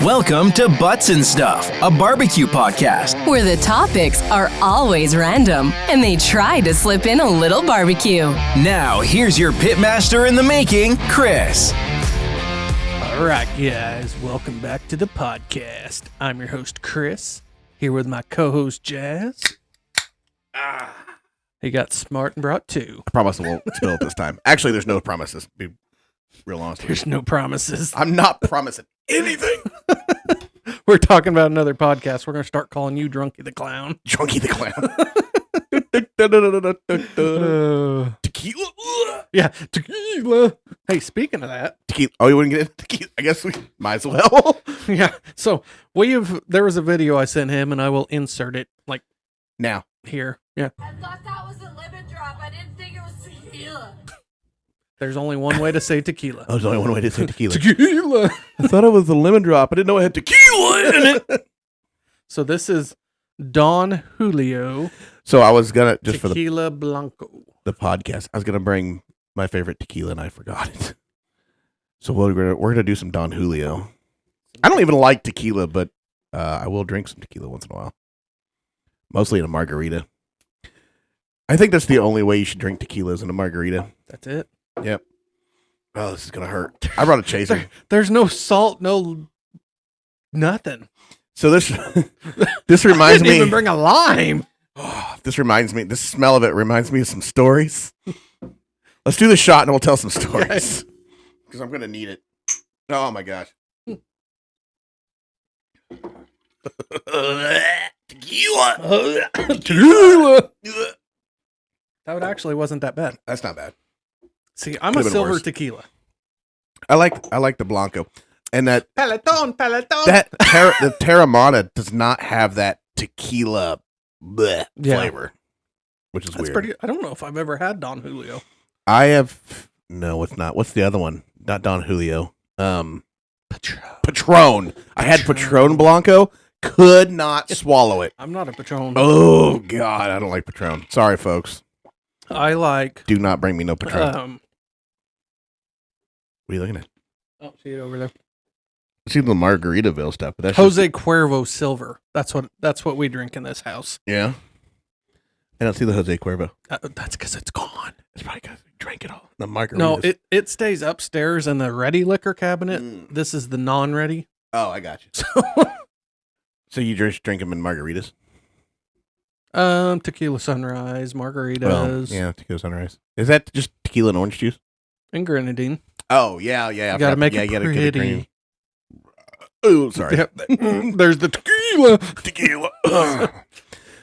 Welcome to Butts and Stuff, a barbecue podcast. Where the topics are always random and they try to slip in a little barbecue. Now, here's your pitmaster in the making, Chris. All right, guys, welcome back to the podcast. I'm your host, Chris, here with my co-host, Jazz. He got smart and brought two. I promise I won't spill it this time. Actually, there's no promises. Be real honest. There's no promises. I'm not promising anything. We're talking about another podcast. We're going to start calling you Drunky the Clown. Drunky the Clown. Tequila. Yeah, tequila. Hey, speaking of that. Tequila. Oh, you wouldn't get it? Tequila. I guess we might as well. Yeah, so there was a video I sent him, and I will insert it, like, now. Here. Yeah. I thought that was a lemon drop. I didn't think it was tequila. There's only one way to say tequila. Oh, there's only one way to say tequila. Tequila. I thought it was a lemon drop. I didn't know it had tequila in it. So this is Don Julio. So I was going to, just Tequila Blanco. the podcast, I was going to bring my favorite tequila and I forgot it. So we're gonna do some Don Julio. I don't even like tequila, but I will drink some tequila once in a while. Mostly in a margarita. I think that's the only way you should drink tequila is in a margarita. That's it. Yep. Oh, this is going to hurt. I brought a chaser. There's no salt, no nothing. So this I reminds didn't me. even bring a lime. This smell of it reminds me of some stories. Let's do the shot and we'll tell some stories. Because I'm going to need it. Oh my gosh. Tequila. Tequila. That actually wasn't that bad. That's not bad. See, I'm Could've a been silver worse. tequila. I like the Blanco. And that Peloton. the Terramana does not have that tequila flavor, which is That's weird. pretty. I don't know if I've ever had Don Julio. I have no, it's not. What's the other one? Not Don Julio. Patron. I had Patron Blanco. Could not swallow it. I'm not a Patron. Oh God, I don't like Patron. Sorry, folks. I like. Do not bring me no Patron. What are you looking at? Oh, see it over there. I see the Margaritaville stuff, but that's Jose Cuervo Silver. That's what we drink in this house. yeah. I don't see the Jose Cuervo. That's because it's gone. It's probably because we drank it all. The margaritas. No, it stays upstairs in the ready liquor cabinet. This is the non-ready. Oh, I got you. So you just drink them in margaritas? Tequila Sunrise, margaritas, Well, yeah, tequila sunrise. Is that just tequila and orange juice? and grenadine. Oh, yeah. You gotta make it you gotta pretty. get it green. Oh, sorry. Yep. There's the tequila. Tequila.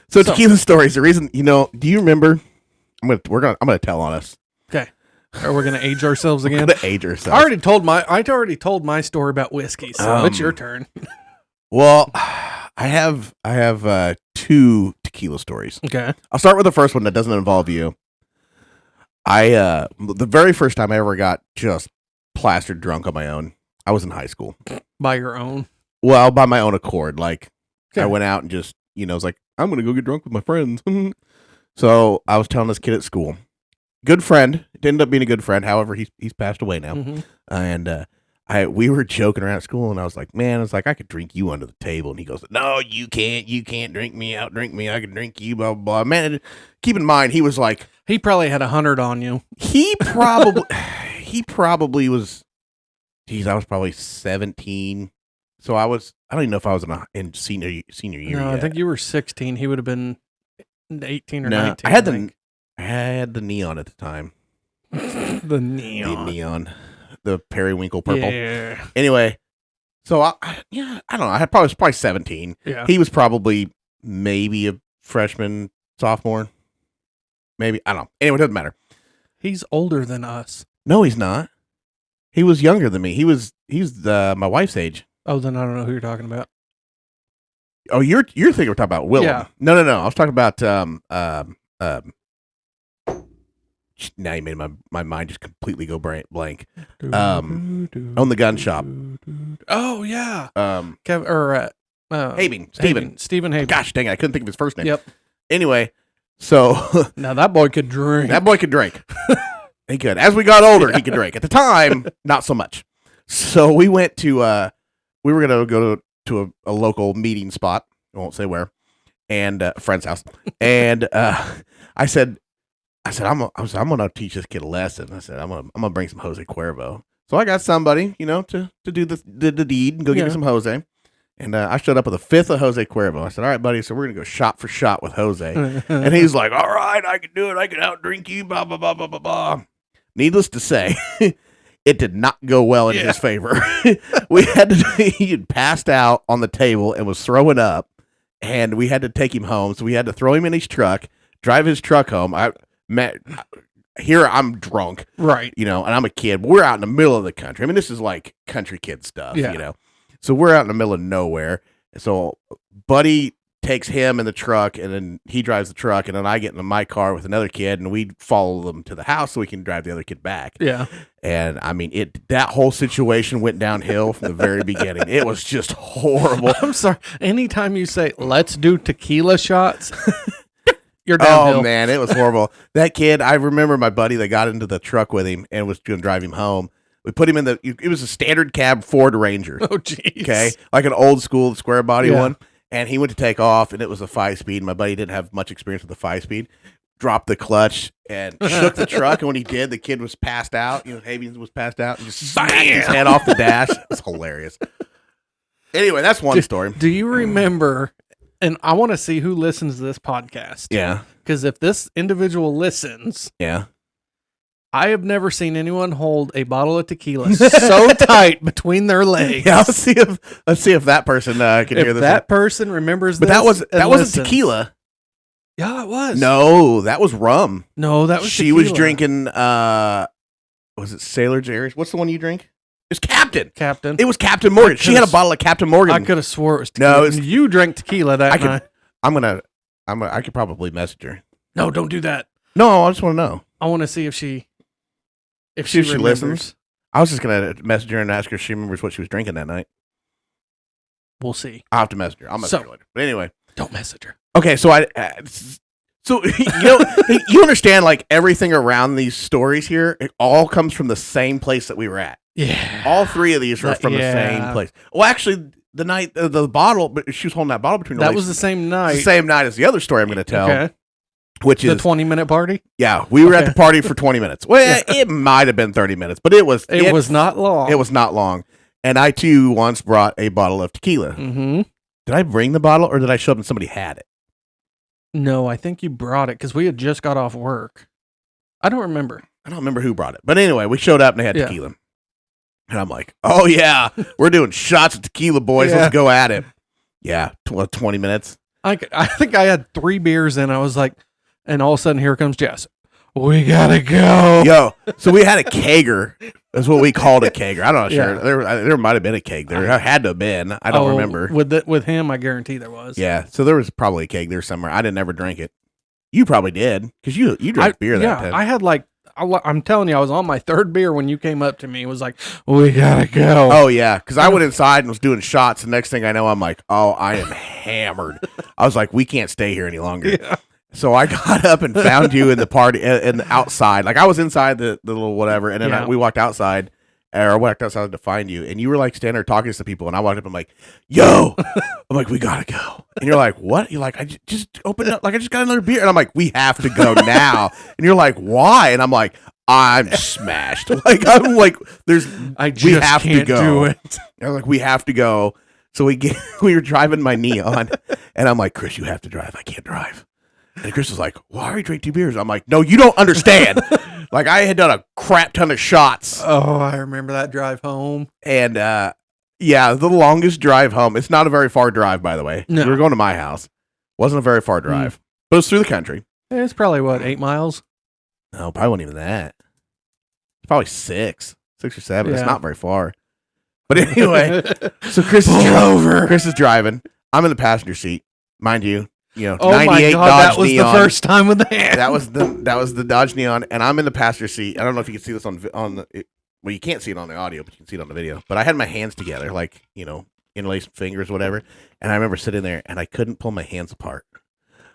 So tequila stories. The reason, do you remember? I'm gonna tell on us. Okay. Are we gonna age ourselves We're again? gonna age ourselves. I already told my story about whiskey, so it's your turn. Well, I have two tequila stories. Okay. I'll start with the first one that doesn't involve you. The very first time I ever got just plastered drunk on my own, I was in high school. By your own. Well, by my own accord. Like, Okay. I went out and just, was like, I'm going to go get drunk with my friends. So I was telling this kid at school, good friend, it ended up being a good friend. However, he's passed away now. Mhm. And we were joking around at school, and I was like, man, I could drink you under the table. And he goes, no, you can't drink me, outdrink me. I can drink you, blah, blah, blah. Man, keep in mind, he was like, He probably had 100 on you. he probably was, I was probably 17. So I don't even know if I was in senior year No, yet. I think you were 16. He would have been 18 or No, 19. I had the neon at the time. the neon. The neon. The periwinkle purple. Yeah. Anyway, so I don't know. I was probably 17. Yeah. He was probably maybe a freshman, sophomore. Maybe. I don't know. Anyway, it doesn't matter. He's older than us. No, he's not. He was younger than me. He's my wife's age. Oh, then I don't know who you're talking about. Oh, you're thinking we're talking about Willem. Yeah. No. I was talking about now you made my mind just completely go blank. Own the gun shop. Oh yeah. Stephen. Stephen Haben. Gosh dang it, I couldn't think of his first name. Yep. Anyway, so Now that boy could drink. that boy could drink. He could. As we got older, he could drink. At the time, not so much. So we went to we were gonna go to a local meeting spot. I won't say where, and a friend's house. And I said, I'm gonna teach this kid a lesson. I said, I'm gonna bring some Jose Cuervo. So I got somebody, to do the deed and go get me some Jose. And I showed up with a fifth of Jose Cuervo. I said, all right, buddy, so we're going to go shot for shot with Jose. And he's like, all right, I can do it. I can outdrink you, blah, blah, blah, blah, blah, blah. Needless to say, it did not go well in his favor. He had passed out on the table and was throwing up, and we had to take him home. So we had to throw him in his truck, drive his truck home. Here I'm drunk, right? And I'm a kid. We're out in the middle of the country. I mean, this is like country kid stuff, So we're out in the middle of nowhere. So Buddy takes him in the truck, and then he drives the truck, and then I get into my car with another kid, and we follow them to the house so we can drive the other kid back. Yeah. And I mean, that whole situation went downhill from the very beginning. It was just horrible. I'm sorry. Anytime you say let's do tequila shots. You're downhill. Oh man, it was horrible. That kid, I remember my buddy that got into the truck with him and was going to drive him home. We put him in it was a standard cab Ford Ranger. Oh, jeez. Okay. Like an old school square body one. And he went to take off, and it was a 5-speed. My buddy didn't have much experience with the 5-speed. Dropped the clutch and shook the truck. And when he did, the kid was passed out. Havens was passed out and just smacked his head off the dash. It was hilarious. Anyway, that's one story. Do you remember? And I want to see who listens to this podcast. Yeah. Because if this individual listens, I have never seen anyone hold a bottle of tequila so tight between their legs. Yeah, let's see if that person can hear this. That person remembers but this. That wasn't tequila. Yeah, it was. No, that was rum. No, that was she tequila. was drinking was it Sailor Jerry's? What's the one you drink? It's Captain. It was Captain Morgan. She had a bottle of Captain Morgan. I could have swore it was tequila. No, you drank tequila that night. I could probably message her. No, don't do that. No, I just want to know. I want to see if she listens. I was just gonna message her and ask her if she remembers what she was drinking that night. We'll see. I'll have to message her. I'll message her later. But anyway, don't message her. Okay, so you understand, like, everything around these stories here, it all comes from the same place that we were at. Yeah. All three of these were from the same place. Well, actually, the night the bottle, but she was holding that bottle between her legs. That was the same night. The same night as the other story I'm going to tell. Okay. Which is the 20-minute party? Yeah, we were at the party for 20 minutes. Well, it might have been 30 minutes, but it was not long. It was not long. And I too once brought a bottle of tequila. Mm-hmm. Did I bring the bottle, or did I show up and somebody had it? No, I think you brought it because we had just got off work. I don't remember. I don't remember who brought it. But anyway, we showed up and they had tequila. And I'm like, oh, yeah, we're doing shots of tequila, boys. Let's go at it. Yeah, 20 minutes. I think I had 3 beers in. I was like, and all of a sudden, here comes Jess. We gotta go. Yo, so we had a kegger. That's what we called a kegger. I don't know. Sure, there might have been a keg there. Had to have been. I don't remember. With him, I guarantee there was. Yeah, so there was probably a keg there somewhere. I didn't ever drink it. You probably did because you drank beer that time. I had I'm telling you, I was on my 3rd beer when you came up to me. It was like, we gotta go. Oh yeah, because I went inside and was doing shots. The next thing I know, I'm like, oh, I am hammered. I was like, we can't stay here any longer. Yeah. So I got up and found you in the party and outside. Like I was inside the little whatever, and then we walked outside, or I walked outside to find you, and you were like standing there talking to some people, and I walked up. I'm like, "Yo," I'm like, "We gotta go," and you're like, "What?" You're like, "I just opened up. Like I just got another beer," and I'm like, "We have to go now," and you're like, "Why?" And I'm like, "I'm smashed." Like I'm like, we have to go. Do it. And I'm like, we have to go. So we were driving my Neon, and I'm like, Chris, you have to drive. I can't drive. And Chris was like, why are you drinking 2 beers? I'm like, no, you don't understand. Like, I had done a crap ton of shots. Oh, I remember that drive home. And, the longest drive home. It's not a very far drive, by the way. No. We were going to my house. Wasn't a very far drive. But it was through the country. It's probably, 8 miles? No, probably wasn't even that. It's probably 6 or 7. Yeah. It's not very far. But anyway, so Chris is driving. I'm in the passenger seat. Mind you. 98 my God, Dodge that was Neon. The first time with the hand. That was the Dodge Neon, and I'm in the passenger seat. I don't know if you can see this on the. Well, you can't see it on the audio, but you can see it on the video. But I had my hands together, like interlaced fingers, whatever. And I remember sitting there, and I couldn't pull my hands apart.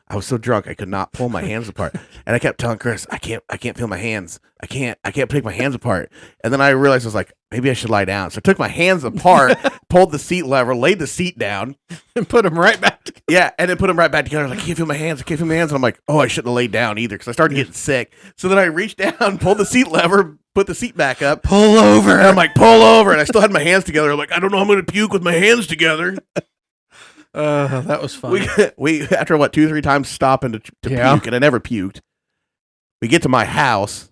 I was so drunk I could not pull my hands apart, and I kept telling Chris, I can't feel my hands. I can't take my hands apart. And then I realized I was like, maybe I should lie down. So I took my hands apart, pulled the seat lever, laid the seat down, and put them right back together. Yeah, and then put them right back together. I was like, I can't feel my hands. And I'm like, oh, I shouldn't have laid down either because I started getting sick. So then I reached down, pulled the seat lever, put the seat back up, pull over. And I'm like, pull over, and I still had my hands together. I'm like, I don't know, I'm going to puke with my hands together. That was fun. We after 2-3 times stopping to puke, and I never puked. We get to my house,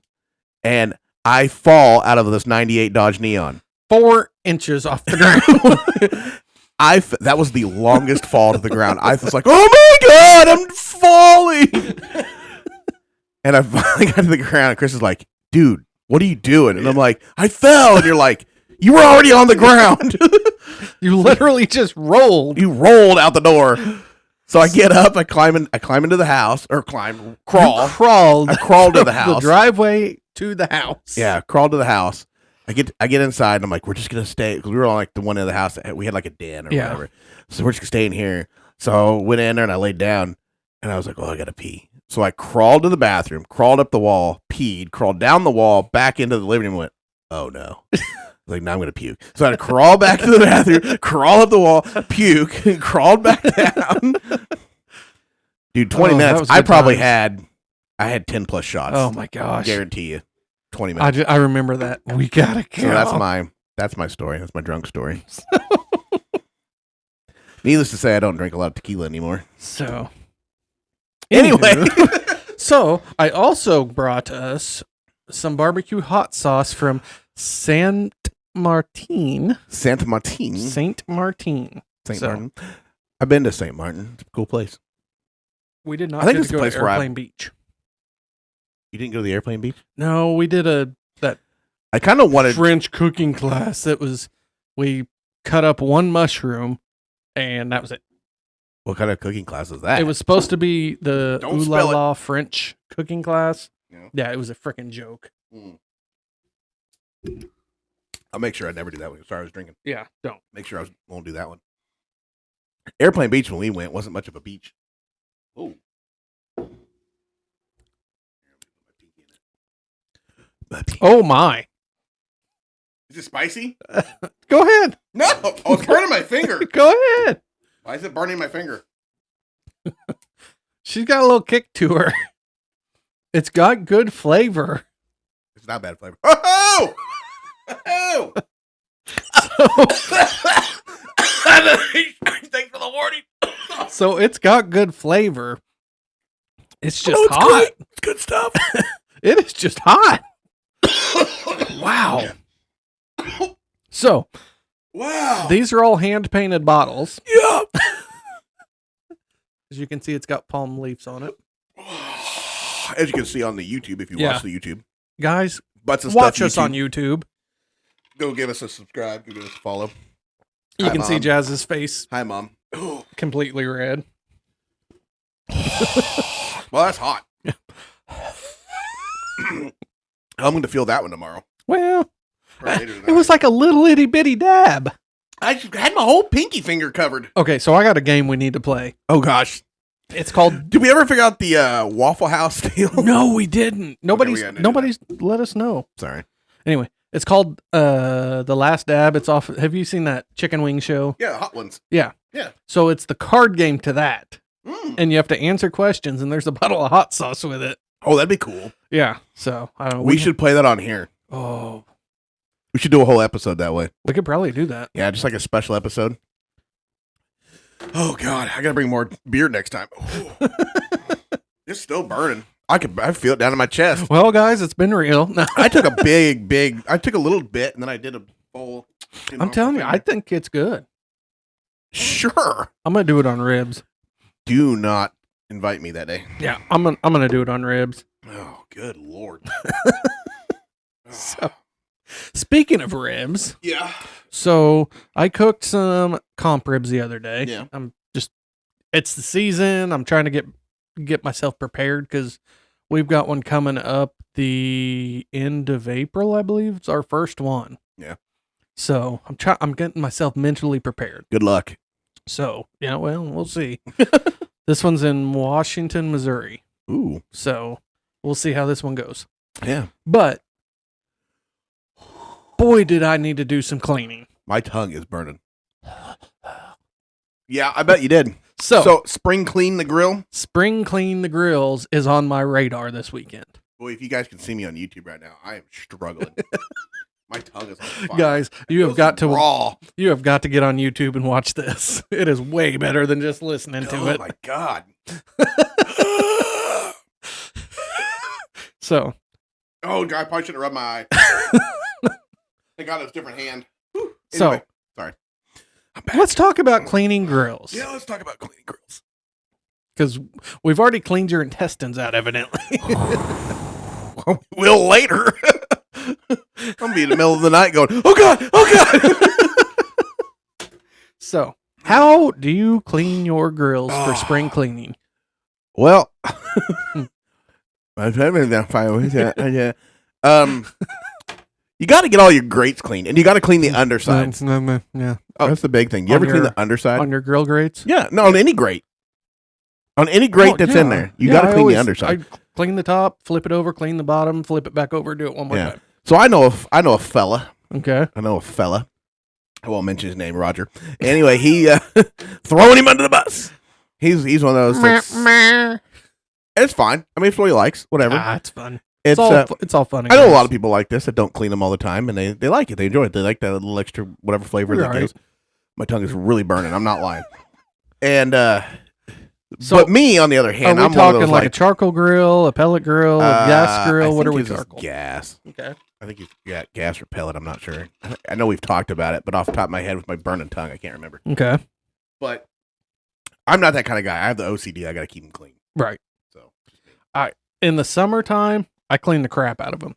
and I fall out of this '98 Dodge Neon, 4 inches off the ground. That was the longest fall to the ground. I was like, oh my god, I'm falling. And I finally got to the ground, and Chris is like, dude, what are you doing? And I'm like, I fell. And you're like, you were already on the ground. You literally just rolled. You rolled out the door. So I get up, I climb into the house, or crawl. You crawled. I crawled to the house. The driveway to the house. Yeah, crawled to the house. I get inside, and I'm like, we're just gonna stay, because we were on like the one in the house that we had like a den or whatever. So we're just gonna stay in here. So I went in there and I laid down, and I was like, oh, I gotta pee. So I crawled to the bathroom, crawled up the wall, peed, crawled down the wall, back into the living room, and went, oh no. Like, now I'm going to puke. So I had to crawl back to the bathroom, crawl up the wall, puke, and crawled back down. Dude, 20 minutes. I probably had 10 plus shots. Oh my gosh. Guarantee you. 20 minutes. I remember that. We got to go. So that's my story. That's my drunk story. Needless to say, I don't drink a lot of tequila anymore. So, anyway. So, I also brought us some barbecue hot sauce from Saint Martin. Saint Martin. Saint Martin. I've been to Saint Martin. It's a cool place. We did not. I think get it's to a go place to where Airplane Beach. You didn't go to the Airplane Beach? No, we did that I kind of wanted French cooking class. We cut up one mushroom, and that was it. What kind of cooking class was that? It was supposed to be the Don't Ooh La spill it. La French cooking class. Yeah. It was a freaking joke. I'll make sure I never do that one. Sorry, I was drinking. Yeah, don't. Make sure won't do that one. Airplane Beach, when we went, wasn't much of a beach. Oh. Oh my. Is it spicy? Go ahead. No. Oh, it's burning my finger. Go ahead. Why is it burning my finger? She's got a little kick to her. It's got good flavor. It's not bad flavor. Oh! Oh! Thanks for the warning. So it's got good flavor. It's just it's hot. Good. It's good stuff. It is just hot. Wow. So, wow. These are all hand painted bottles. Yeah. As you can see, it's got palm leaves on it. As you can see on the YouTube, if you watch the YouTube. Guys, Butts and watch stuff, us on YouTube. Go give us a subscribe. Go give us a follow. You can see Jazz's face. Hi, Mom. Completely red. Well, that's hot. I'm going to feel that one tomorrow. Well, it was like a little itty bitty dab. I had my whole pinky finger covered. Okay, so I got a game we need to play. Oh, gosh. It's called... Did we ever figure out the Waffle House deal? No, we didn't. Nobody's let us know. Sorry. Anyway, it's called The Last Dab. It's off... Have you seen that chicken wing show? Yeah, Hot Ones. Yeah. Yeah. So it's the card game to that. And you have to answer questions, and there's a bottle of hot sauce with it. Oh, that'd be cool. Yeah. So, I don't know. We should play that on here. Oh. We should do a whole episode that way. We could probably do that. Yeah, just like a special episode. Oh, God. I got to bring more beer next time. It's still burning. I feel it down in my chest. Well, guys, it's been real. No. I took a I took a little bit, and then I did a bowl. I'm telling you, I think it's good. Sure. I'm going to do it on ribs. Do not invite me that day. Yeah, I'm gonna do it on ribs. Oh, good Lord. So, speaking of ribs, yeah. So I cooked some comp ribs the other day. Yeah. It's the season. I'm trying to get myself prepared because we've got one coming up the end of April, I believe. It's our first one. Yeah. So I'm getting myself mentally prepared. Good luck. So, yeah, well, we'll see. This one's in Washington, Missouri. Ooh. So we'll see how this one goes. Yeah. But boy, did I need to do some cleaning. My tongue is burning. Yeah, I bet you did. So spring clean the grill. spring clean the grills is on my radar this weekend. Boy, if you guys can see me on YouTube right now, I am struggling. My tongue is on fire. Guys, you have got to raw. You have got to get on YouTube and watch this. It is way better than just listening to it. Oh my god. So, Oh god, I probably should have rubbed my eye. Thank God it was a different hand. Whew. So- Anyway, sorry. I'm back. let's talk about cleaning grills. Yeah, let's talk about cleaning grills. Because we've already cleaned your intestines out, evidently. We'll later. I'm gonna be in the middle of the night going, oh god, oh god. So, how do you clean your grills for spring cleaning? Well, my family's down fine. Yeah. You got to get all your grates cleaned, and you got to clean the undersides. Yeah. That's the big thing. You On ever clean your- the underside? On your grill grates? Yeah, no, on any grate. On any grate that's in there, you got to clean the underside. I clean the top, flip it over, clean the bottom, flip it back over, do it one more Yeah. time. So I know a fella. Okay. I won't mention his name, Roger. Anyway, he throwing him under the bus. He's one of those. It's fine. I mean, it's what he likes. Whatever. It's fun. It's It's all fun. I know a lot of people like this that don't clean them all the time, and they like it. They enjoy it. They like that little extra whatever flavor that Right. gives. My tongue is really burning. I'm not lying. And So, but me, on the other Are hand, we I'm one of talking those like a charcoal grill, a pellet grill, a gas grill? I What are think we his is talking? Gas. Okay. I think he's got gas or pellet. I'm not sure. I know we've talked about it, but off the top of my head, with my burning tongue, I can't remember. Okay. But I'm not that kind of guy. I have the OCD. I got to keep them clean. Right. So In the summertime, I clean the crap out of them.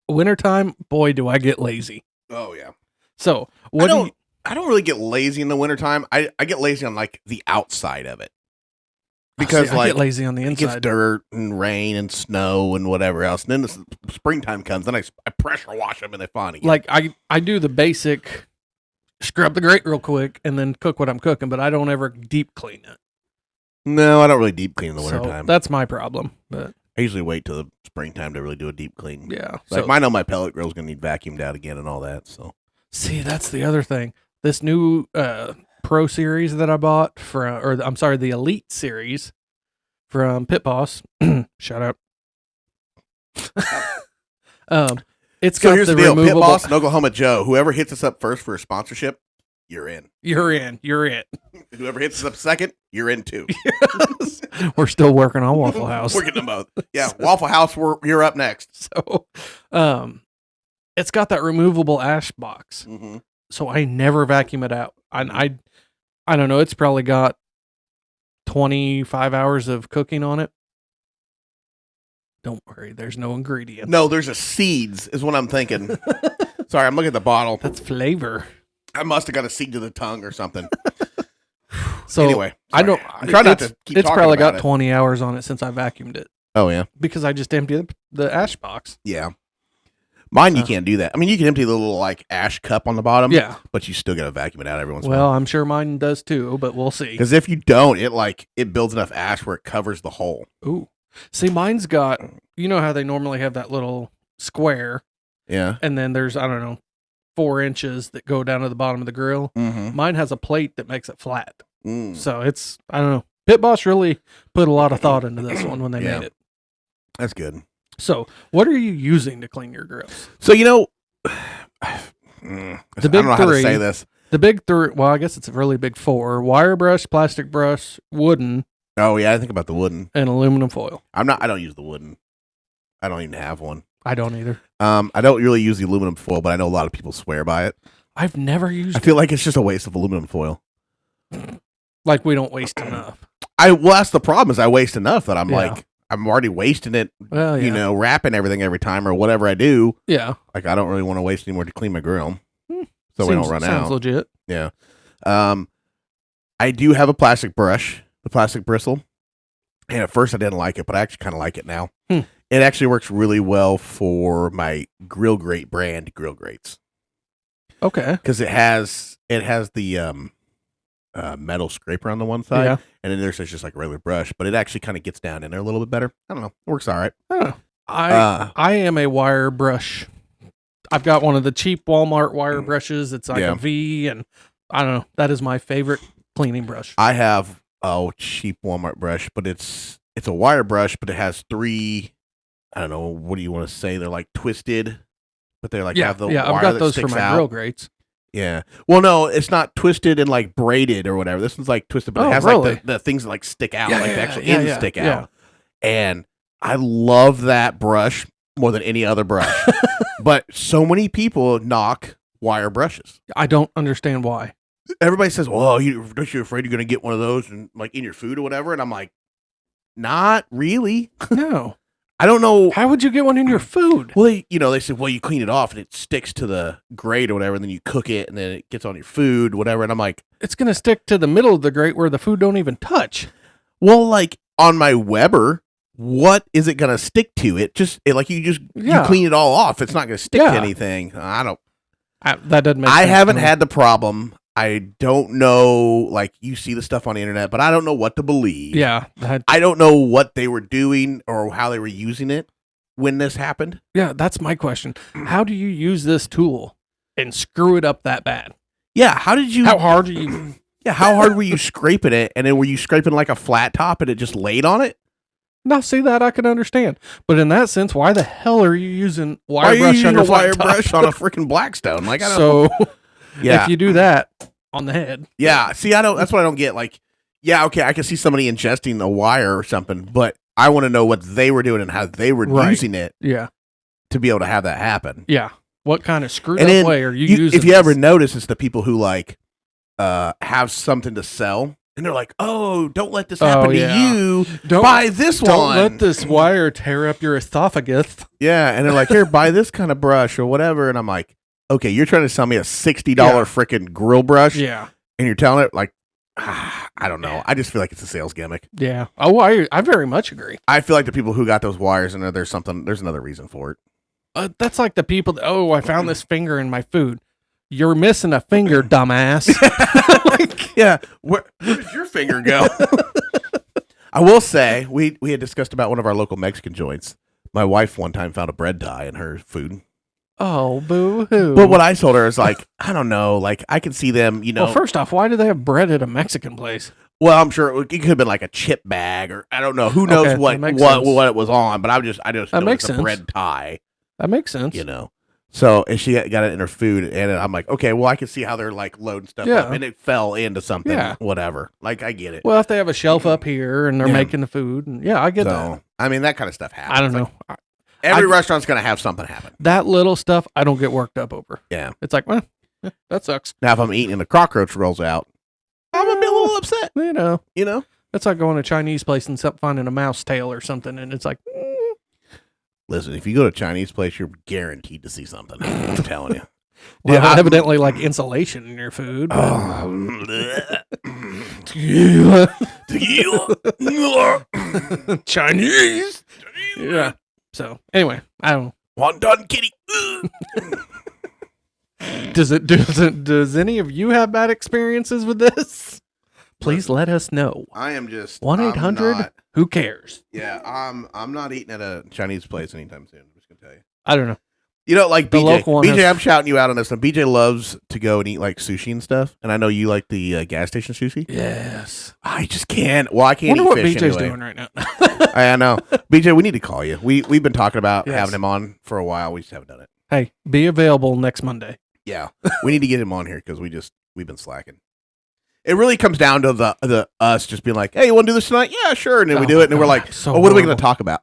Wintertime, boy, do I get lazy. oh yeah. So, what do you, I don't really get lazy in the wintertime. I get lazy on like the outside of it. Because I like get lazy on the it gets inside. dirt and rain and snow and whatever else. And then the springtime comes, then I pressure wash them and they're fine again. Like I do the basic scrub the grate real quick and then cook what I'm cooking, but I don't ever deep clean it. no, I don't really deep clean in the So wintertime. that's my problem. But I usually wait till the springtime to really do a deep clean. yeah. Like So I know my pellet grill's gonna need vacuumed out again and all that. So see, that's the other thing. This new Pro series that I bought the Elite series from Pit Boss. Shout out. It's so got here's the the deal. Pit removable. Boss and Oklahoma Joe. Whoever hits us up first for a sponsorship, you're in. You're in. You're it. Whoever hits us up second, you're in too. We're still working on Waffle House. We're getting them both. Yeah, Waffle House. You're up next. So, it's got that removable ash box. Mm-hmm. So I never vacuum it out. I don't know. It's probably got 25 hours of cooking on it. Don't worry. There's no ingredients. No, there's a seeds is what I'm thinking. Sorry, I'm looking at the bottle. That's flavor. I must have got a seed to the tongue or something. So Anyway, I don't. I'm trying not to keep It's talking probably about got it. 20 hours on it since I vacuumed it Oh yeah, because I just emptied the ash box. yeah. Mine, you can't do that. I mean, you can empty the little like ash cup on the bottom. Yeah. but you still got to vacuum it out every once in a Well, while. I'm sure mine does too, but we'll see. Because if you don't, it builds enough ash where it covers the hole. Ooh. See, mine's got, you know how they normally have that little square Yeah. and then there's, I don't know, 4 inches that go down to the bottom of the grill. Mm-hmm. Mine has a plate that makes it flat. Mm. So it's, I don't know. Pit Boss really put a lot of thought into this one when they Yeah. made it. That's good. So, what are you using to clean your grills? So I big don't know how to three. say this. The big 3, well, I guess it's a really big 4: wire brush, plastic brush, wooden, Oh yeah, I think about the wooden. and aluminum foil. I don't use the wooden. I don't even have one. I don't either. I don't really use the aluminum foil, but I know a lot of people swear by it. I've never used I feel like it's just a waste of aluminum foil. like we don't waste enough. Well, that's the problem is I waste enough that I'm Yeah. like, I'm already wasting it, Well, yeah. wrapping everything every time or whatever I do. Yeah. Like, I don't really want to waste any more to clean my grill. Hmm. So we don't run Sounds out. legit. Yeah. I do have a plastic brush, the plastic bristle. And at first I didn't like it, but I actually kind of like it now. Hmm. It actually works really well for my grill grate brand grill grates. Okay. Because it has the metal scraper on the one side, Yeah. and then there's just like a regular brush, but it actually kind of gets down in there a little bit better. I don't know. It works all right. I don't know. I am a wire brush. I've got one of the cheap Walmart wire brushes. It's like Yeah. a V, and I don't know. That is my favorite cleaning brush. I have a cheap Walmart brush, but it's a wire brush, but it has 3. I don't know, what do you want to say? They're like twisted, but they're like have the wire I've got that those for sticks my out. grill grates. Yeah. Well, no, it's not twisted and like braided or whatever. This one's like twisted, but Oh, it has really? like the things that like stick out, Yeah, like the yeah, actual yeah, ends yeah, stick yeah. out. And I love that brush more than any other brush. But so many people knock wire brushes. I don't understand why. Everybody says, "Well, aren't you afraid you're going to get one of those and like in your food or whatever?" And I'm like, "Not really." No. I don't know. How would you get one in your food? Well, they said, well, you clean it off and it sticks to the grate or whatever, and then you cook it and then it gets on your food, whatever. And I'm like, It's going to stick to the middle of the grate where the food don't even touch. well, like on my Weber, what is it going to stick to? It just, like you Yeah. clean it all off. It's not going to stick to Yeah. anything. I don't, That doesn't make sense. I haven't to me. had the problem. I don't know, like you see the stuff on the internet, but I don't know what to believe. Yeah. I don't know what they were doing or how they were using it when this happened. Yeah, that's my question. How do you use this tool and screw it up that bad? Yeah. How did you, How hard are you? yeah, how hard were you scraping it? And then were you scraping like a flat top and it just laid on it? Now, see that I can understand, but in that sense, why the hell are you using wire Why are you brush on using your a flat wire top? brush on a freaking Blackstone? Like, I don't So, yeah. if you do that on the head, Yeah. See, that's what I don't get. Like, yeah, okay, I can see somebody ingesting a wire or something, but I want to know what they were doing and how they were Right. using it yeah, to be able to have that happen. yeah. What kind of screwed And up then way are you using? if you ever this? notice, it's the people who like have something to sell and they're like, "Oh, don't let this happen Oh, to yeah. you. Don't- buy this Don't one." let this wire tear up your esophagus. Yeah, and they're like, "Here, buy this kind of brush or whatever." And I'm like, "Okay, you're trying to sell me a $60 Yeah. freaking grill brush, Yeah, and you're telling it like, I don't know. I just feel like it's a sales gimmick. yeah. Oh, I very much agree. I feel like the people who got those wires and there's another reason for it. That's like the people that, oh, I found this finger in my food. You're missing a finger, dumbass. Yeah, where did your finger go? I will say we had discussed about one of our local Mexican joints. My wife one time found a bread tie in her food. Oh, boo hoo. But what I told her is like, I don't know, like I can see them, Well, first off, why do they have bread at a Mexican place? Well, I'm sure it could have been like a chip bag or I don't know. Who knows Okay, what that makes sense. it was on, but I just That know makes it's a sense. bread tie, That makes sense. you know. So and she got it in her food, and I'm like, okay, well, I can see how they're like loading stuff Yeah. up, and it fell into something, Yeah. whatever. Like I get it. Well, if they have a shelf up here and they're Yeah. making the food, and yeah, I get that. So I mean, that kind of stuff happens. I don't Like, know. every I- restaurant's gonna have something happen. That little stuff, I don't get worked up over. Yeah. It's like, well, that sucks. Now, if I'm eating and the cockroach rolls out, I'm gonna be a little upset. You know, You know. that's like going to a Chinese place and finding a mouse tail or something, and it's like, Listen, if you go to a Chinese place, you're guaranteed to see something. I'm telling you. well, Yeah, I- evidently like insulation in your food. but- Chinese. Yeah. So anyway, I don't. Wonton kitty. Does any of you have bad experiences with this? Please let us know. I am just 1-800. Who cares? Yeah, I'm not eating at a Chinese place anytime soon. I'm just gonna tell you. I don't know. You know, like The BJ. local one BJ, has- I'm shouting you out on this one. BJ loves to go and eat like sushi and stuff, and I know you like the gas station sushi. Yes. I just can't. Well, I can't Wonder eat what fish BJ's anyway. doing right now. I know, BJ. We need to call you. We've been talking about Yes. having him on for a while. We just haven't done it. Hey, be available next Monday. Yeah, we need to get him on here because we've been slacking. It really comes down to the us just being like, "Hey, you want to do this tonight?" Yeah, sure. And then we Oh do my it, and then we're God, like, so "Oh, what are we going horrible. to talk about?"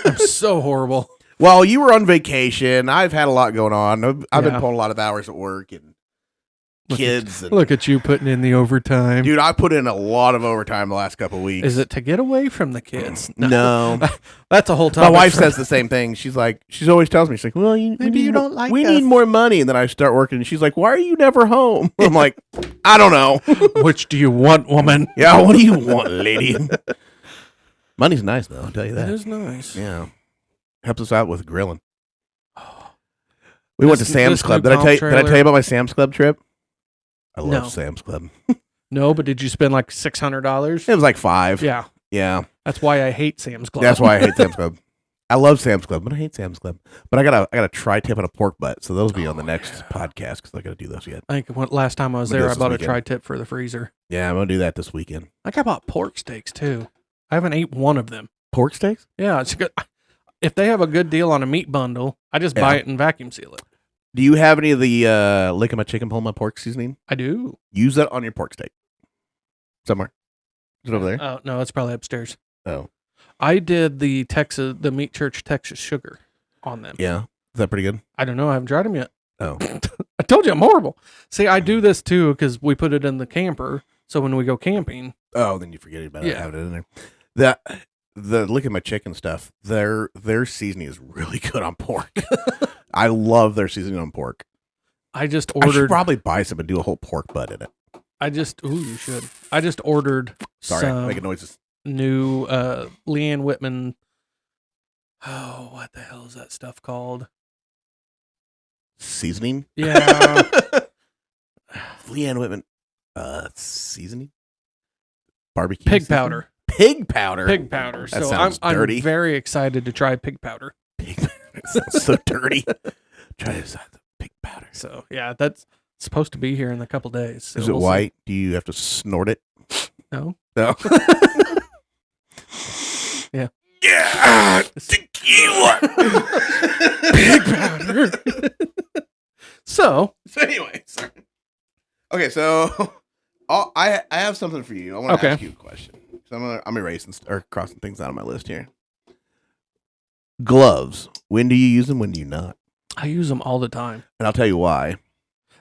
I'm so horrible. Well, you were on vacation. I've had a lot going on. I've been Yeah. pulling a lot of hours at work and kids. And, Look at you putting in the overtime. dude, I put in a lot of overtime the last couple of weeks. Is it to get away from the kids? No. That's a whole My topic. wife for- says the same thing. She's always tells me, she's like, well, Maybe you don't like we us. need more money. And then I start working. And she's like, why are you never home? I'm like, I don't know. Which do you want, woman? Yeah, what do you want, lady? Money's nice, though. I'll tell you That that. is nice. Yeah. Helps us out with grilling. We went to This- Sam's this Club. new Did I golf tell you trailer- about my Sam's Club trip? I love No. Sam's Club. No, but did you spend like $600? It was like 5. Yeah. Yeah. That's why I hate Sam's Club. That's why I hate Sam's Club. I love Sam's Club, but I hate Sam's Club. But I got a tri-tip and a pork butt, so those will be on the next podcast because I got to do those yet. I think last time I was I'm gonna there, I do this bought a weekend. tri-tip for the freezer. Yeah, I'm gonna do that this weekend. I think I bought pork steaks too. I haven't ate one of them. Pork steaks? Yeah, it's good. If they have a good deal on a meat bundle, I just buy it and vacuum seal it. Do you have any of the lick of my chicken, pull my pork seasoning? I do. Use that on your pork steak. Somewhere. Is it over there? Oh no, it's probably upstairs. Oh. I did the Meat Church Texas sugar on them. Yeah. Is that pretty good? I don't know. I haven't tried them yet. Oh. I told you I'm horrible. See, I do this too because we put it in the camper. So when we go camping, Oh, then you forget about it, Yeah. having it in there. The lick of my chicken stuff, their seasoning is really good on pork. I love their seasoning on pork. I just I should ordered. probably buy some and do a whole pork butt in it. You should. I just ordered Sorry, I'm some making noises. new Leanne Whitman. Oh, what the hell is that stuff called? Seasoning? Yeah. Leanne Whitman. Seasoning? Barbecue Pig seasoning? powder. Pig powder. Pig powder. That So sounds dirty. I'm very excited to try pig powder. Pig powder. It sounds so dirty. Try this out. The pig powder. So yeah, that's supposed to be here in a couple days. So Is it we'll see. white? Do you have to snort it? No. No. Yeah. Yeah. Tequila. Pig powder. So So anyway, sorry. Okay, so I have something for you. I want to Okay. ask you a question. So I'm erasing or crossing things out of my list here. Gloves. When do you use them? When do you not? I use them all the time. And I'll tell you why.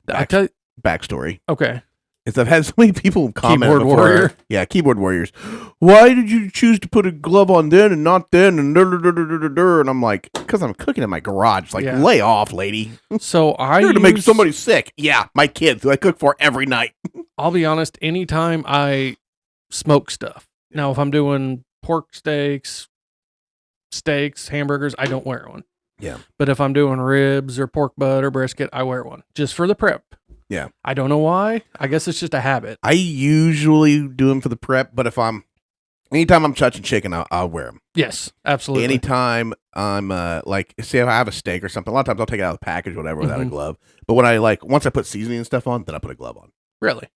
I tell you, Backstory. okay. Is I've had so many people comment Keyboard before. warrior. Yeah, keyboard warriors. Why did you choose to put a glove on then and not then? And and I'm like, because I'm cooking in my garage. Like, Yeah. lay off, lady. So I You're gonna make use- somebody sick. Yeah, my kids who I cook for every night. I'll be honest, anytime I smoke stuff. Now, if I'm doing pork steaks, hamburgers, I don't wear one. Yeah. But if I'm doing ribs or pork butt or brisket, I wear one just for the prep. Yeah. I don't know why. I guess it's just a habit. I usually do them for the prep, but anytime I'm touching chicken, I'll wear them. Yes, absolutely. Anytime I'm like, say if I have a steak or something, a lot of times I'll take it out of the package or whatever without a Mhm. glove. But when I once I put seasoning and stuff on, then I put a glove on. Really?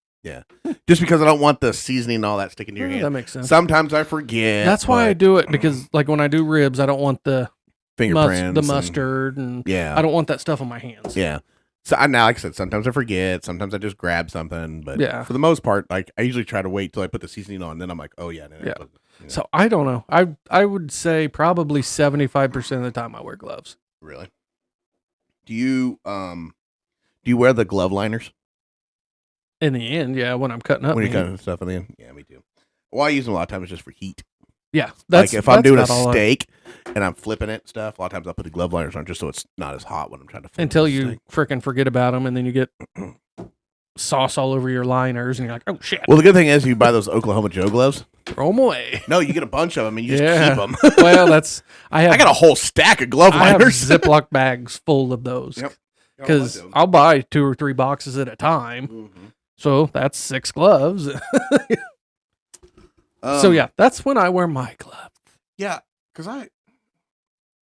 Just because I don't want the seasoning and all that sticking to your Yeah, hand. that makes sense. Sometimes I forget. That's why I but do it because, like, when I do ribs, I don't want the fingerprints, and- mustard, and Yeah, I don't want that stuff on my hands. yeah. So now, like I said, sometimes I forget. Sometimes I just grab something. But Yeah. for the most part, like I usually try to wait till I put the seasoning on. Then I'm like, oh yeah, then I Yeah. put it, you know. So I don't know. I would say probably 75% of the time I wear gloves. Really? Do you wear the glove liners In the end, yeah, when I'm cutting up when you're meat. cutting stuff in the end? Yeah, me too. Well, I use them a lot of times just for heat. Yeah, Like if I'm that's doing a about all steak and I'm flipping it and stuff, a lot of times I'll put the glove liners on just so it's not as hot when I'm trying to flip until the you steak. freaking forget about them, and then you get sauce all over your liners, and you're like, oh shit, Well, the good thing is you buy those Oklahoma Joe gloves. throw them away. No, you get a bunch of them and you just Yeah. keep them. Well, that's I have I got a whole stack of glove I have liners. Ziploc bags full of those Yep. because I'll buy 2 or 3 boxes at a time. Mhm. So that's 6 gloves. So yeah, that's when I wear my gloves. yeah, because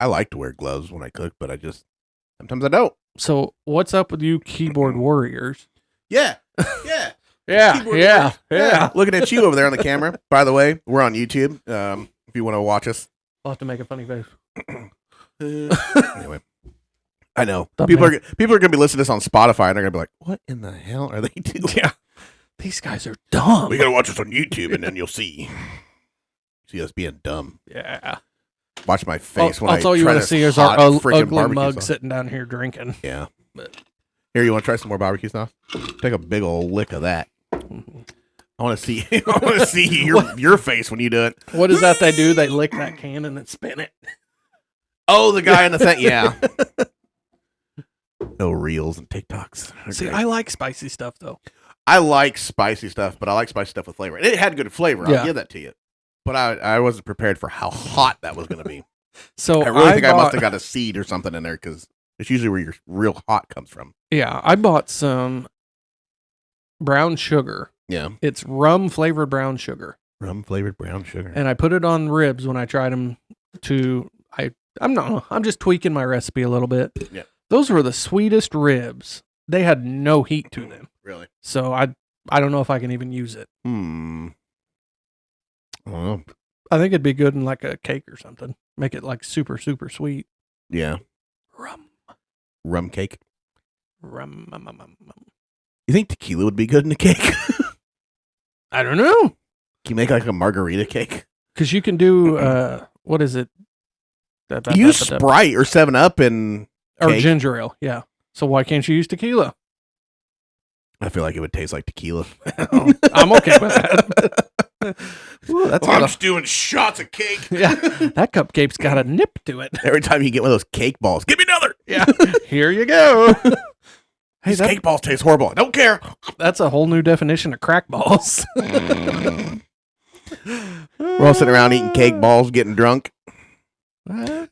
I like to wear gloves when I cook, but sometimes I don't. So what's up with you keyboard warriors? Yeah, yeah. Yeah, Keyboard yeah, warriors. yeah. Looking at you over there on the camera. By the way, we're on YouTube. If you want to watch us. I'll have to make a funny face. Anyway, I know Thumbnail. people are gonna be listening to this on Spotify and they're gonna be like, "What in the hell are they doing?" Yeah. These guys are dumb. We gotta watch us on YouTube and then you'll see us being dumb. Yeah. Watch my face when That's all I you try want to this see is hot our freaking ugly barbecue mug sauce. sitting down here drinking. Yeah. But- Here, you want to try some more barbecue sauce? Take a big old lick of that. I want to see. I want to see your face when you do it. What is that they do? They lick that can and then spin it. Oh, the guy in the thing. Yeah. No reels and TikToks. They're See, great. I like spicy stuff though. I like spicy stuff, but I like spicy stuff with flavor. And it had good flavor. Yeah. I'll give that to you. But I wasn't prepared for how hot that was going to be. So I really think I must bought- have got a seed or something in there because it's usually where your real hot comes from. Yeah, I bought some brown sugar Yeah. It's rum flavored brown sugar. Rum flavored brown sugar. And I put it on ribs when I tried them I'm just tweaking my recipe a little bit. Yeah. Those were the sweetest ribs. They had no heat to them. Really? So I don't know if I can even use it. I don't know. I think it'd be good in like a cake or something. Make it like super, super sweet. Yeah. Rum cake. Rum. You think tequila would be good in a cake? I don't know. Can you make like a margarita cake? Because you can do, what is it? You use Sprite or 7-Up and or cake. ginger ale. Yeah. So why can't you use tequila? I feel like it would taste like tequila. I'm okay with that. Ooh, I'm just doing shots of cake. Yeah. That cupcake's got a nip to it. Every time you get one of those cake balls, give me another. Yeah. Here you go. Hey, These cake balls taste horrible. I don't care. That's a whole new definition of crack balls. We're all sitting around eating cake balls, getting drunk. Yeah.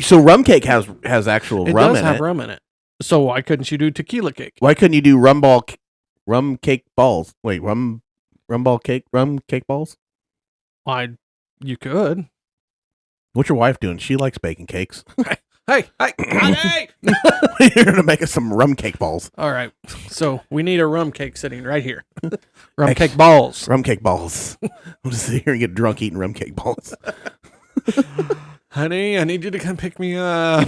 So rum cake has actual It rum does in have it. rum in it. So why couldn't you do tequila cake? Why couldn't you do rum cake balls? Wait, rum cake balls? You could. What's your wife doing? She likes baking cakes. Hey. You're gonna make us some rum cake balls. All right. So we need a rum cake sitting right here. Rum cake balls. Rum cake balls. I'm just sit here and get drunk eating rum cake balls. Honey, I need you to come pick me up.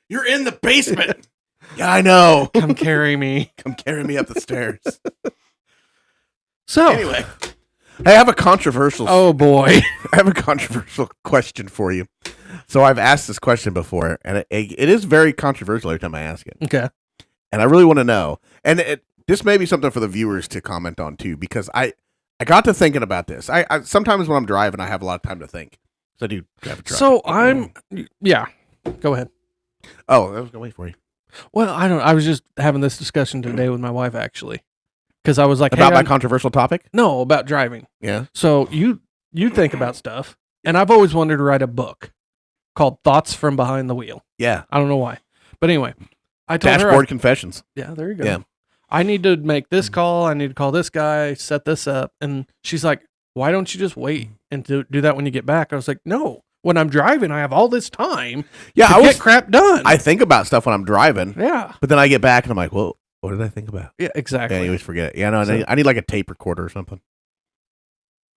You're in the basement. Yeah, I know. Come carry me. Come carry me up the stairs. So Anyway, I have a controversial. oh boy. I have a controversial question for you. So I've asked this question before, and it is very controversial every time I ask it. Okay. And I really want to know. And this may be something for the viewers to comment on too, because I got to thinking about this. I sometimes when I'm driving, I have a lot of time to think. So I do drive a truck. So yeah. Go ahead. Oh, I was gonna wait for you. Well, I was just having this discussion today with my wife actually, because I was like, About hey, my controversial topic. no, about driving. Yeah. So you think about stuff, and I've always wanted to write a book called Thoughts from Behind the Wheel. Yeah. I don't know why, but anyway, I told her, Dashboard confessions. yeah, there you go. Yeah. I need to make this call. I need to call this guy, set this up, and she's like, "Why don't you just wait and do that when you get back?" I was like, "No, when I'm driving, I have all this time Yeah, to get crap done." I think about stuff when I'm driving, yeah, but then I get back and I'm like, well, what did I think about? yeah, exactly. Yeah, you always forget it. Yeah, no, So- I need like a tape recorder or something.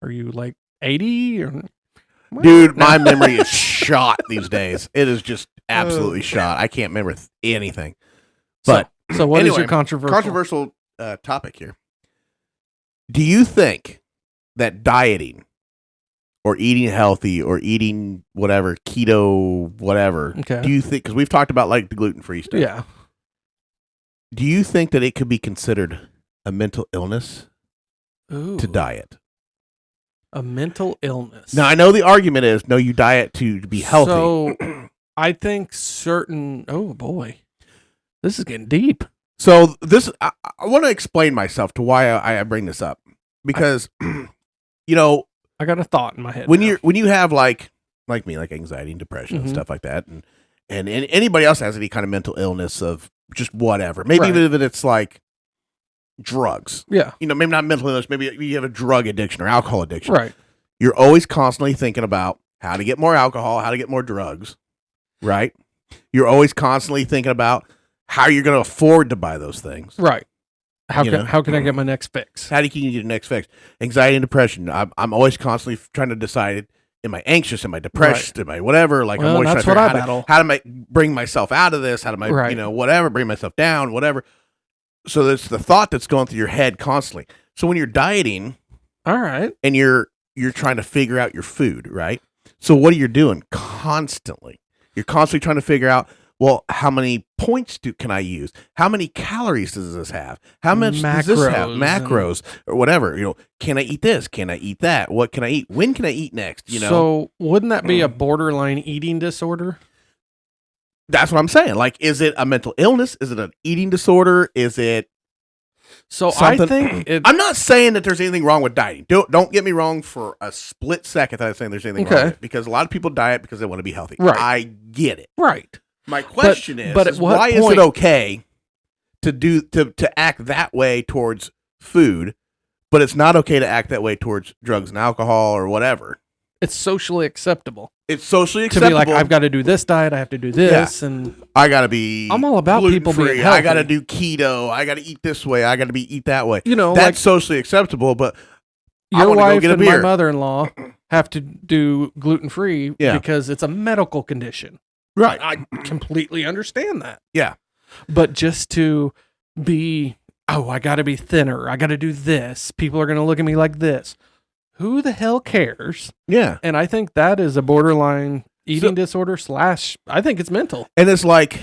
Are you like 80 or? Dude, No. my memory is shot these days. It is just absolutely shot. I can't remember anything. But so what is anyway, your controversial? topic here. Do you think that dieting or eating healthy or eating whatever, keto, whatever, Okay. do you think, because we've talked about like the gluten-free stuff. Yeah. Do you think that it could be considered a mental illness Ooh, to diet? a mental illness. Now, I know the argument is, no, you diet to be healthy. So I think certain. Oh boy, this is getting deep. So this, I want to explain myself to why I bring this up, because, you know, I got a thought in my head. when now. when you have like me, like anxiety and depression and Mhm. stuff like that, and anybody else has any kind of mental illness of just whatever, maybe Right. even if it's like drugs, Yeah. you know, maybe not mental illness, maybe you have a drug addiction or alcohol addiction. Right. You're always constantly thinking about how to get more alcohol, how to get more drugs, right? You're always constantly thinking about how you're going to afford to buy those things. Right. How You can know? how can I get my next fix? How do you get your next fix? Anxiety and depression. I'm always constantly trying to decide: am I anxious? Am I depressed? Am I whatever? Like Well, I'm always that's trying to what figure I out battle. how to bring myself out of this. How do I, Right. whatever, bring myself down, whatever. So that's the thought that's going through your head constantly. So when you're dieting All right. and you're trying to figure out your food, right? So what are you doing constantly? You're constantly trying to figure out, well, how many points can I use? How many calories does this have? How much does this have? Macros and- Macros or whatever. You know, can I eat this? Can I eat that? What can I eat? When can I eat next? You know, So wouldn't that be a borderline eating disorder? that's what I'm saying. Like, is it a mental illness? Is it an eating disorder? Is it So something? I think it. I'm not saying that there's anything wrong with dieting. Don't get me wrong for a split second that I'm saying there's anything wrong Okay. with it, because a lot of people diet because they want to be healthy. Right. I get it. Right. My question but at is what why is point- it okay to act that way towards food, but it's not okay to act that way towards drugs and alcohol or whatever. It's socially acceptable. It's socially To be acceptable. like, I've got to do this diet, I have to do this, and I gotta be. I'm all about people being gluten-free. healthy. I gotta do keto. I gotta eat this way. I gotta eat that way. you know, That's like socially acceptable, but I your wanna go wife get a and my beer. mother-in-law have to do gluten-free Yeah. because it's a medical condition. right. I completely understand that. Yeah. But just to be, I got to be thinner. I got to do this. People are going to look at me like this. Who the hell cares? Yeah. And I think that is a borderline eating So- disorder / I think it's mental. And it's like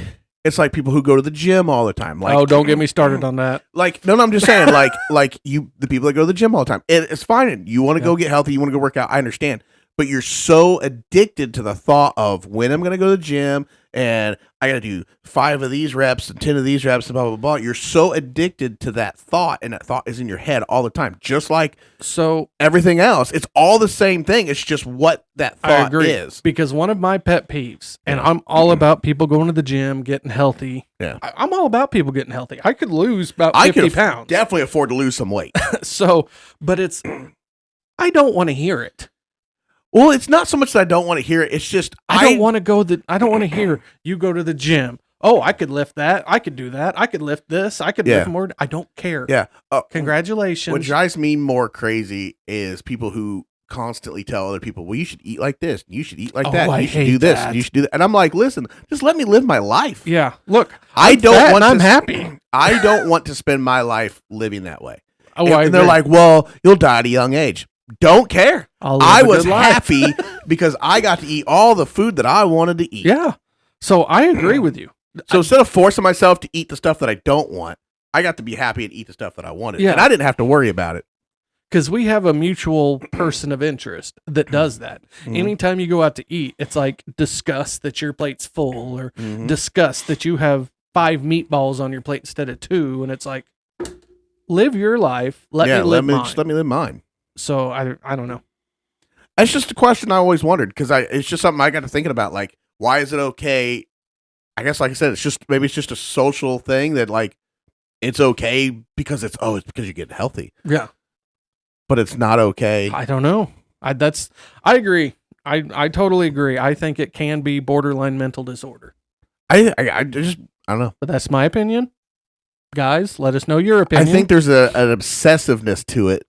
people who go to the gym all the time. Like, Oh, don't get me started on that. Like, no, I'm just saying, the people that go to the gym all the time. It's fine. You want to go get healthy. You want to go work out. I understand. But you're so addicted to the thought of when I'm going to go to the gym and I got to do 5 of these reps and 10 of these reps and blah, blah, blah. You're so addicted to that thought, and that thought is in your head all the time, just like So everything else. It's all the same thing. It's just what that I thought agree. is. Because one of my pet peeves, and I'm all about people going to the gym, getting healthy. Yeah. I'm all about people getting healthy. I could lose about I 50 could pounds. definitely afford to lose some weight. So, but I don't want to hear it. Well, it's not so much that I don't want to hear it. It's just I don't want to hear you go to the gym. Oh, I could lift that. I could do that. I could lift this. I could lift more. I don't care. Yeah. Congratulations. What drives me more crazy is people who constantly tell other people, well, you should eat like this. You should eat like that. I You should hate do this. that. You should do that. And I'm like, listen, just let me live my life. Yeah. Look, I I'm don't fat want and to, I'm happy. I don't want to spend my life living that way. Oh, And they're like, well, you'll die at a young age. Don't care. I'll live I a was good life. happy because I got to eat all the food that I wanted to eat. yeah. So I agree with you. So instead of forcing myself to eat the stuff that I don't want, I got to be happy and eat the stuff that I wanted. Yeah. And I didn't have to worry about it. Because we have a mutual person of interest that does that. Mm-hmm. Anytime you go out to eat, it's like discuss that your plate's full or Mm-hmm. discuss that you have 5 meatballs on your plate instead of 2. And it's like, live your life. Let me live mine. Just let me live mine. So I don't know. It's just a question I always wondered because it's just something I got to thinking about. Like, why is it okay? I guess, like I said, maybe it's just a social thing that like it's okay because it's because you're getting healthy, Yeah. but it's not okay. I don't know. I agree. I totally agree. I think it can be borderline mental disorder. I don't know. But that's my opinion. Guys, let us know your I opinion. think there's an obsessiveness to it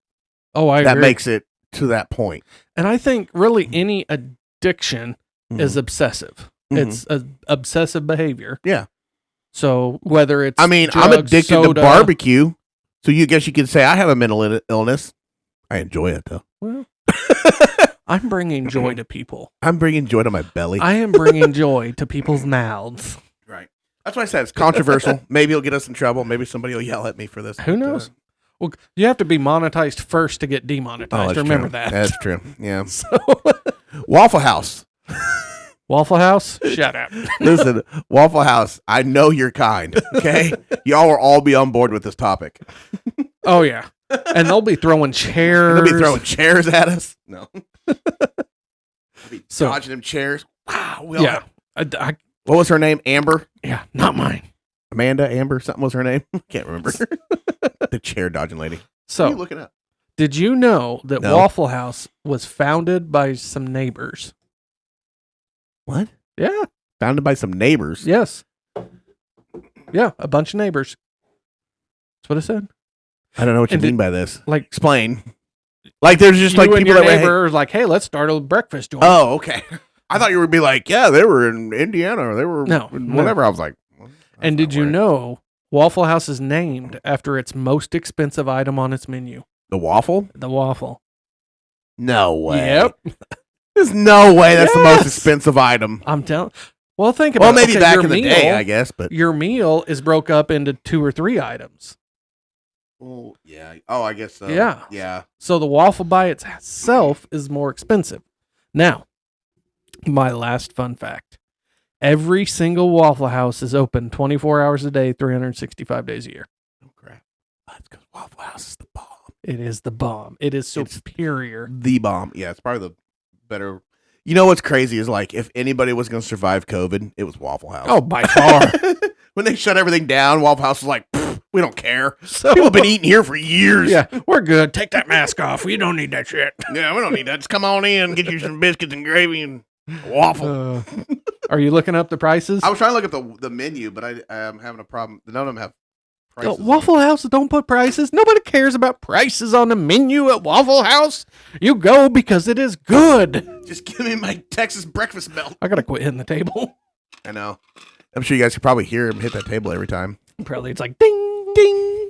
I that agree. makes it to that point. And I think really any addiction is obsessive. Mhm. It's obsessive behavior. Yeah. So whether it's I'm drugs, addicted soda, to barbecue, so you guess you could say I have a mental illness. I enjoy it though. Well, I'm bringing joy to people. I'm bringing joy to my belly. I am bringing joy to people's mouths. Right. That's why I said it's controversial. Maybe it'll get us in trouble. Maybe somebody will yell at me for this. Who knows? Well, you have to be monetized first to get demonetized. that's Remember true. that. That's true. Yeah. So, Waffle House. Waffle House, shut up. Listen, Waffle House, I know you're kind. Okay. Y'all will all be on board with this topic. Oh yeah, and they'll be throwing chairs. They'll be throwing chairs at us. No. They'll be So- dodging them chairs. Wow. We all Yeah, have- what was her name? Amber? yeah, not mine. Amanda? Amber? Something was her name? Can't remember. The chair dodging lady. What are you So, looking up? did you know that No. Waffle House was founded by some neighbors? What? Yeah. Founded by some neighbors. Yes. Yeah, a bunch of neighbors. That's what I said. I don't know what you And mean by this. Like, Explain. Like there's just you like and people your that neighbor are like, hey, let's start a breakfast joint. Oh, okay. I thought you would be like, yeah, they were in Indiana or they were No, in no. whatever. I was like, well, that's and not did you right. know Waffle House is named after its most expensive item on its menu? The waffle? The waffle. No way. Yep. There's no way that's the most Yes. expensive item. I'm telling. Well, think about Well, it. maybe Okay, back your in the meal- day, I guess, but Your meal is broke up into 2 or 3 items. well, yeah. Oh, I guess so. Yeah. Yeah. So the waffle by itself is more expensive. Now, my last fun fact. Every single Waffle House is open 24 hours a day, 365 days a year. Oh crap. That's because Waffle House is the bomb. It is the bomb. It is It's- superior. The bomb. Yeah, it's probably the better. You know what's crazy is like if anybody was going to survive COVID, it was Waffle House. Oh, by far. When they shut everything down, Waffle House was like, We don't care. So- People have been eating here for years. Yeah, we're good. Take that mask off. We don't need that shit. Yeah, we don't need that. Just come on in, get you some biscuits and gravy and a waffle. Are you looking up the prices? I was trying to look at the menu, but I'm having a problem. None of them have prices. Waffle House don't put prices. Nobody cares about prices on the menu at Waffle House. You go because it is good. Just give me my Texas breakfast belt. I gotta quit hitting the table. I know. I'm sure you guys could probably hear him hit that table every time. Probably it's like ding ding.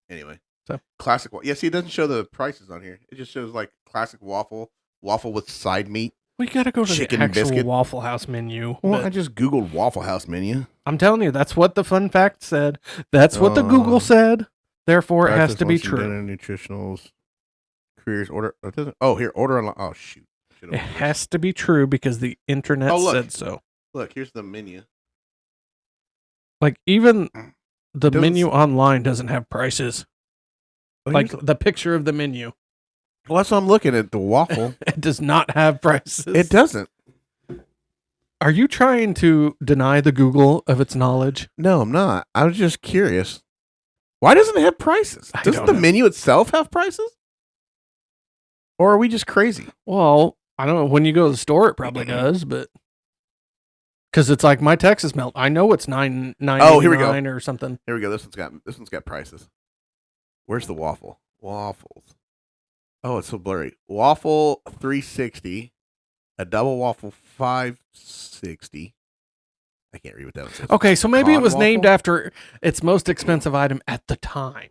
Anyway, So classic. Yeah, see, it doesn't show the prices on here. It just shows like classic waffle with side meat. We gotta go to Chicken the actual biscuit. Waffle House menu. Well, But I just googled Waffle House menu. I'm telling you, that's what the fun fact said. That's what the Google said. Therefore, it has Breakfast, to be lunch, and true. dinner, nutritionals, careers, order. It doesn't. Oh, here, order online. Oh shoot. It has to be true because the internet Oh, look. said so. Look, here's the menu. Like even the Doesn't menu s- online doesn't have prices. Oh, Like here's the picture of the menu, well, that's what I'm looking at. The waffle. it does not have prices. It doesn't. Are you trying to deny the Google of its knowledge? No, I'm not. I was just curious. Why doesn't it have prices? I Doesn't don't the know. menu itself have prices? Or are we just crazy? Well, I don't know. When you go to the store, it probably does, but because it's like my Texas melt, I know it's $9.99 Oh, here we go. or something. Here we go. This one's got prices. Where's the waffle? Waffles. Oh, it's so blurry. Waffle $3.60. A double waffle $5.60. I can't read what that says. Okay, so maybe it Cod was named waffle? after its most expensive item at the time.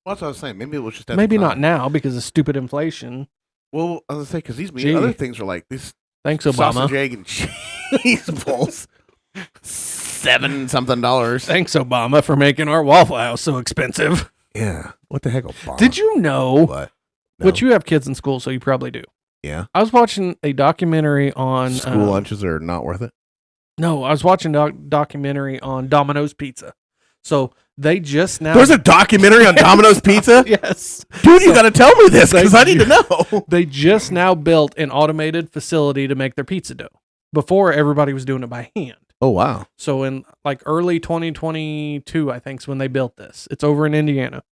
Well, that's what I was saying. Maybe it was just at Maybe the not time. now because of stupid inflation. Well, I was gonna say because these Gee. other things are like these Thanks, Obama. sausage, egg, and cheese bowls. $7 something. Thanks, Obama, for making our Waffle House so expensive. Yeah. What the heck, Obama? Did you know? What? No. But you have kids in school, so you probably do. Yeah. I was watching a documentary on School lunches are not worth it. No, I was watching a documentary on Domino's Pizza. So they just now. There's a documentary on Domino's Pizza? Yes, Dude, you got to tell me this because I need to know. they just now built an automated facility to make their pizza dough. Before everybody was doing it by hand. Oh, wow. So in like early 2022, I think is when they built this. It's over in Indiana.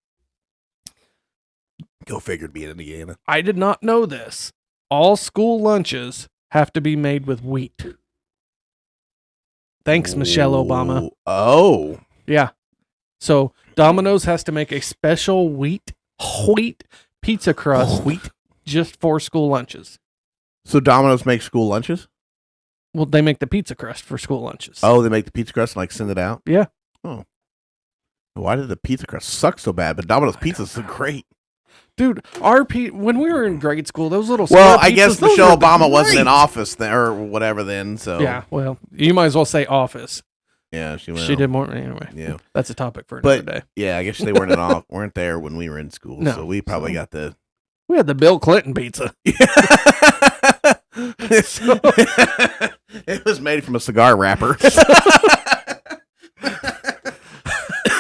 Go figure to be in Indiana. I did not know this. All school lunches have to be made with wheat. Thanks, Michelle Obama. Oh. Yeah. So Domino's has to make a special wheat pizza crust just for school lunches. So Domino's makes school lunches? Well, they make the pizza crust for school lunches. Oh, they make the pizza crust and like send it out? Yeah. Oh. Why did the pizza crust suck so bad? But Domino's pizza is so great. Dude, when we were in grade school, those little Well, square I guess pizzas, those Michelle were Obama wasn't in great. office then, or whatever then. So Yeah, well, you might as well say office. yeah, she went. She did more anyway. Yeah. That's a topic for another But day. yeah, I guess they weren't there when we were in school. No. So we probably got the. We had the Bill Clinton pizza. It was made from a cigar wrapper.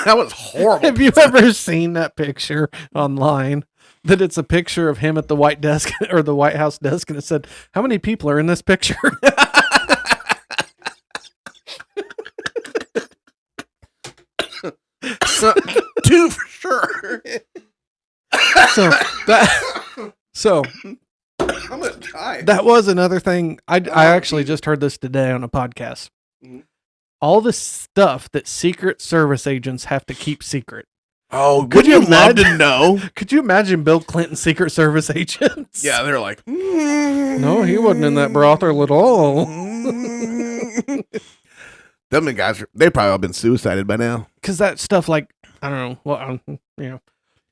That was horrible. Have you ever seen that picture online? That it's a picture of him at the White desk or the White House desk, and it said, "How many people are in this picture?" So, two for sure. So I'm gonna die. that was another thing. I actually just heard this today on a podcast. Mhm. All the stuff that Secret Service agents have to keep secret. Oh, Could you would you love to imagine? know? Could you imagine Bill Clinton's Secret Service agents? Yeah, they're like, No, he wasn't in that brothel at all. Them guys, they probably all been suicided by now. Because that stuff, like, I don't know. Well,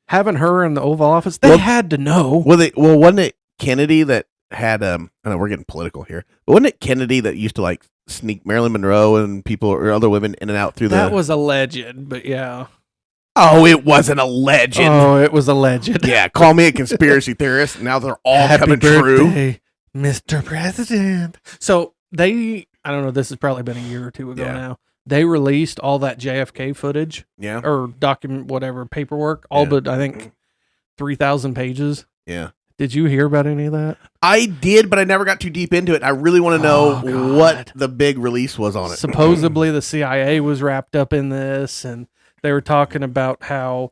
having her in the Oval Office, they Well- had to know. Well, wasn't it Kennedy that had I know we're getting political here, but wasn't it Kennedy that used to like sneak Marilyn Monroe and people or other women in and out through That the? was alleged, but yeah. Oh, it wasn't a legend. Oh, it was alleged. Yeah, call me a conspiracy theorist. Now they're all Happy coming true. birthday, Mr. President. So I don't know, this has probably been a year or two ago Yeah. now. They released all that JFK footage Yeah, or document, whatever, paperwork, all Yeah. but I think 3,000 pages. yeah. Did you hear about any of that? I did, but I never got too deep into it. I really want to know Oh, what God. the big release was on it. Supposedly the CIA was wrapped up in this, and They were talking about how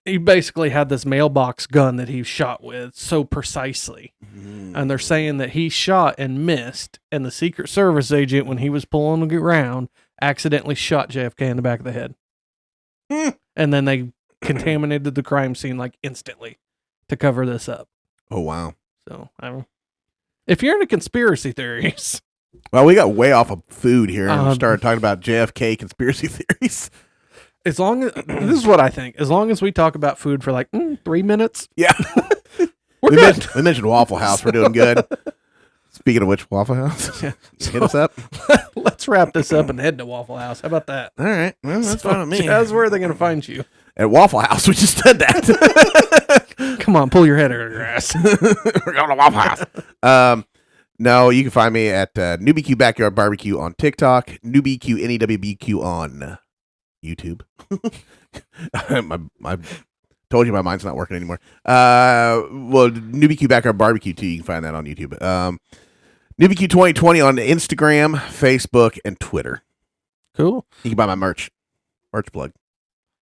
he basically had this mailbox gun that he shot with so precisely. And they're saying that he shot and missed, and the Secret Service agent, when he was pulling around, accidentally shot JFK in the back of the head. And then they contaminated the crime scene like instantly to cover this up. Oh, wow. So, I don't know. If you're into conspiracy theories. Well, we got way off of food here and started talking about JFK conspiracy theories. As long as, this is what I think, as long as we talk about food for like 3 minutes. Yeah. We're good. We mentioned Waffle House. We're doing good. Speaking of which, Waffle House, hit us up. Let's wrap this up and head to Waffle House. How about that? All right. Well, that's fine with me. That's where they're going to find you. At Waffle House. We just said that. Come on, pull your head out of your ass. We're going to Waffle House. No, you can find me at NewBQ Backyard Barbecue on TikTok, NewBQ NEWBQ on YouTube. I told you my mind's not working anymore. Well, NewBQ Backyard Barbecue too. You can find that on YouTube. NewBQ 2020 on Instagram, Facebook, and Twitter. Cool. You can buy my merch. Merch plug.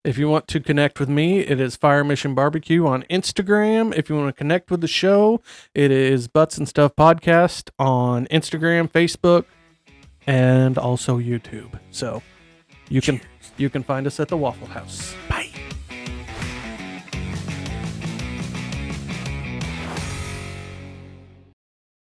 If you want to connect with me, it is Fire Mission Barbecue on Instagram. If you want to connect with the show, it is Butts and Stuff Podcast on Instagram, Facebook, and also YouTube. So you can find us at the Waffle House. Bye.